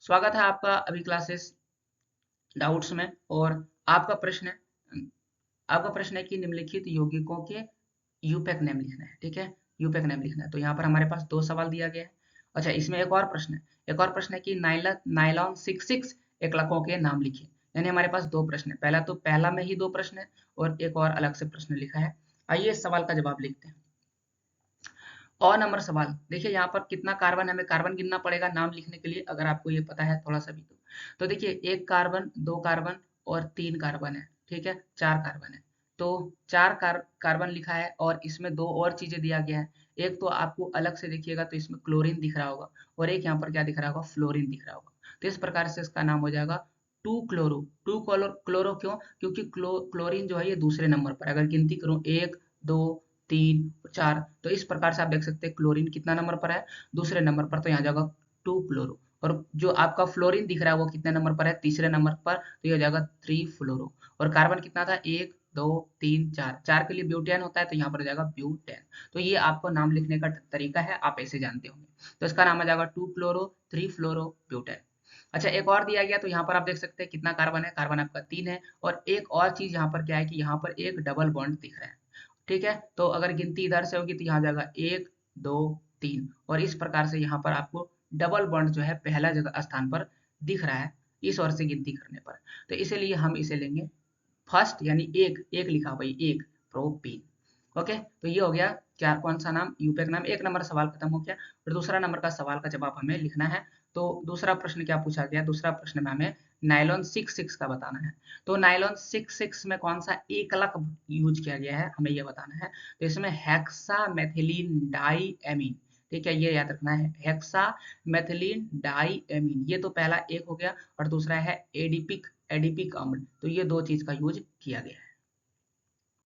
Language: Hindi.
स्वागत है आपका अभी क्लासेस डाउट्स में। और आपका प्रश्न है आपका प्रश्न है कि निम्नलिखित यौगिकों के यूपैक नेम लिखना है। ठीक है, यूपैक नेम लिखना है। तो यहाँ पर हमारे पास दो सवाल दिया गया है। अच्छा, इसमें एक और प्रश्न है कि नाइलॉन नाइलॉन 66 एकलकों के नाम लिखिए। यानी हमारे पास दो प्रश्न है। पहला में ही दो प्रश्न है और एक और अलग से प्रश्न लिखा है। आइए इस सवाल का जवाब लिखते हैं। और नंबर सवाल देखिए, यहाँ पर कितना कार्बन, हमें कार्बन गिनना पड़ेगा नाम लिखने के लिए, अगर आपको ये पता है थोड़ा सा भी। तो देखिए, एक कार्बन, दो कार्बन और तीन कार्बन है। ठीक है, चार कार्बन है। तो चार कार्बन लिखा है और इसमें दो और चीजें दिया गया है। एक तो आपको अलग से देखिएगा तो इसमें क्लोरीन दिख रहा होगा, और एक यहाँ पर क्या दिख रहा होगा, फ्लोरीन दिख रहा होगा। तो इस प्रकार से इसका नाम हो जाएगा टू क्लोरो। क्लोरो क्यों? क्योंकि क्लोरीन जो है ये दूसरे नंबर पर, अगर गिनती करूं एक, दो, तीन, चार, तो इस प्रकार से आप देख सकते हैं क्लोरीन कितना नंबर पर है, दूसरे नंबर पर। तो यहाँ जाएगा टू क्लोरो। और जो आपका फ्लोरीन दिख रहा है वो कितने नंबर पर है, तीसरे नंबर पर। तो ये हो जाएगा थ्री फ्लोरो। और कार्बन कितना था, एक, दो, तीन, चार। चार के लिए ब्यूटेन होता है, तो यहाँ पर हो जाएगा ब्यूटेन। तो ये आपको नाम लिखने का तरीका है, आप ऐसे जानते होंगे। तो इसका नाम आ जाएगा टू क्लोरो थ्री फ्लोरो ब्यूटेन। अच्छा, एक और दिया गया, तो यहाँ पर आप देख सकते हैं कितना कार्बन है, कार्बन आपका तीन है। और एक और चीज यहाँ पर क्या है कि यहाँ पर एक डबल बॉन्ड दिख रहा है। ठीक है, तो अगर गिनती इधर से होगी तो यहाँ जाएगा एक, दो, तीन, और इस प्रकार से यहाँ पर आपको डबल बॉन्ड जो है पहला जगह स्थान पर दिख रहा है इस ओर से गिनती करने पर। तो इसीलिए हम इसे लेंगे फर्स्ट, यानी एक एक लिखा भाई, एक प्रोपीन। ओके, तो ये हो गया क्या, कौन सा नाम, यूपैक नाम। एक नंबर सवाल खत्म हो गया। और दूसरा नंबर का सवाल का जवाब हमें लिखना है। तो दूसरा प्रश्न क्या पूछा गया, दूसरा प्रश्न में हमें नाइलॉन 66 का बताना है। तो नाइलॉन 66 में कौन सा एकलक यूज किया गया है, हमें ये बताना है। तो इसमें हेक्सा मेथिलीन डाई एमीन। ठीक है, ये याद रखना है, हेक्सा मेथिलीन डाई एमीन। ये तो पहला एक हो गया, और दूसरा है एडिपिक एडिपिक अम्ल। तो ये दो चीज का यूज किया गया है।